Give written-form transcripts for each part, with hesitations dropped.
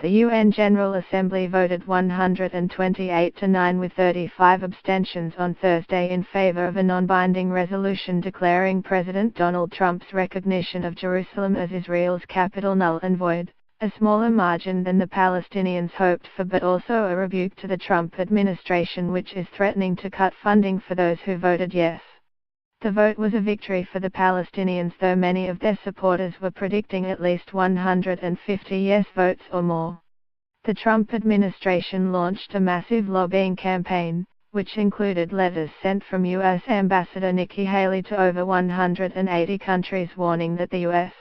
The UN General Assembly voted 128 to 9 with 35 abstentions on Thursday in favor of a non-binding resolution declaring President Donald Trump's recognition of Jerusalem as Israel's capital null and void, a smaller margin than the Palestinians hoped for, but also a rebuke to the Trump administration, which is threatening to cut funding for those who voted yes. The vote was a victory for the Palestinians, though many of their supporters were predicting at least 150 yes votes or more. The Trump administration launched a massive lobbying campaign, which included letters sent from U.S. Ambassador Nikki Haley to over 180 countries warning that the U.S.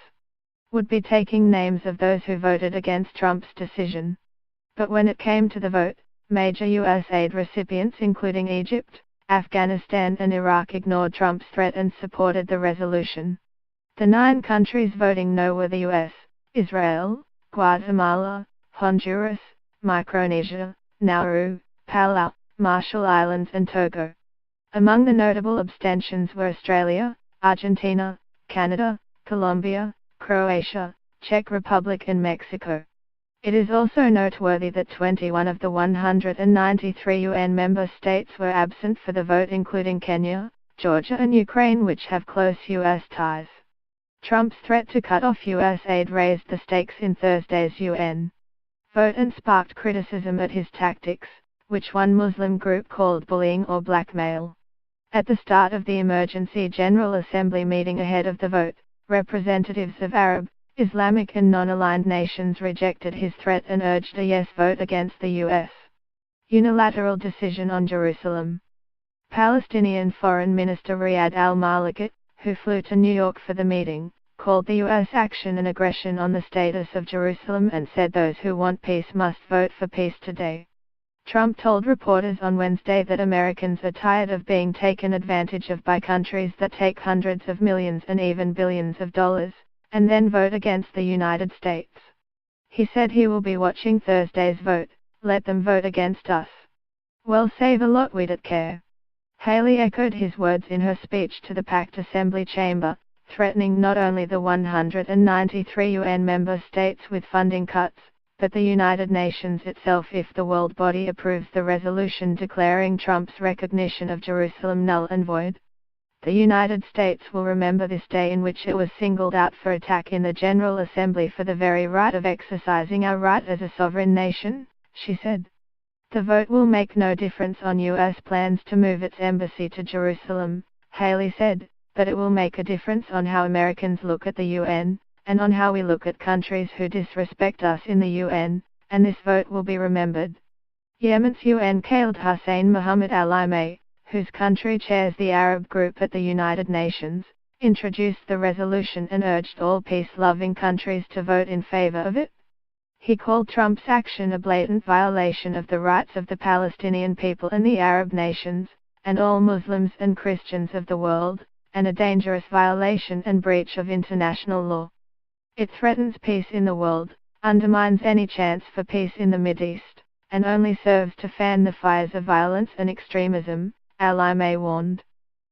would be taking names of those who voted against Trump's decision. But when it came to the vote, major U.S. aid recipients including Egypt, Afghanistan and Iraq ignored Trump's threat and supported the resolution. The 9 countries voting no were the US, Israel, Guatemala, Honduras, Micronesia, Nauru, Palau, Marshall Islands and Togo. Among the notable abstentions were Australia, Argentina, Canada, Colombia, Croatia, Czech Republic and Mexico. It is also noteworthy that 21 of the 193 UN member states were absent for the vote, including Kenya, Georgia and Ukraine, which have close US ties. Trump's threat to cut off US aid raised the stakes in Thursday's UN vote and sparked criticism at his tactics, which one Muslim group called bullying or blackmail. At the start of the emergency General Assembly meeting ahead of the vote, representatives of Arab, Islamic and non-aligned nations rejected his threat and urged a yes vote against the U.S. unilateral decision on Jerusalem. Palestinian Foreign Minister Riyad al-Maliki, who flew to New York for the meeting, called the U.S. action an aggression on the status of Jerusalem and said those who want peace must vote for peace today. Trump told reporters on Wednesday that Americans are tired of being taken advantage of by countries that take hundreds of millions and even billions of dollars, and then vote against the United States. He said he will be watching Thursday's vote. Let them vote against us. We'll save a lot, we don't care. Haley echoed his words in her speech to the packed Assembly chamber, threatening not only the 193 UN member states with funding cuts, but the United Nations itself if the world body approves the resolution declaring Trump's recognition of Jerusalem null and void. The United States will remember this day in which it was singled out for attack in the General Assembly for the very right of exercising our right as a sovereign nation, she said. The vote will make no difference on U.S. plans to move its embassy to Jerusalem, Haley said, but it will make a difference on how Americans look at the UN, and on how we look at countries who disrespect us in the UN, and this vote will be remembered. Yemen's UN Khalid Hussein Mohammed Al-Imeh, whose country chairs the Arab group at the United Nations, introduced the resolution and urged all peace-loving countries to vote in favor of it. He called Trump's action a blatant violation of the rights of the Palestinian people and the Arab nations, and all Muslims and Christians of the world, and a dangerous violation and breach of international law. It threatens peace in the world, undermines any chance for peace in the Mideast, and only serves to fan the fires of violence and extremism, Al-Imeh warned.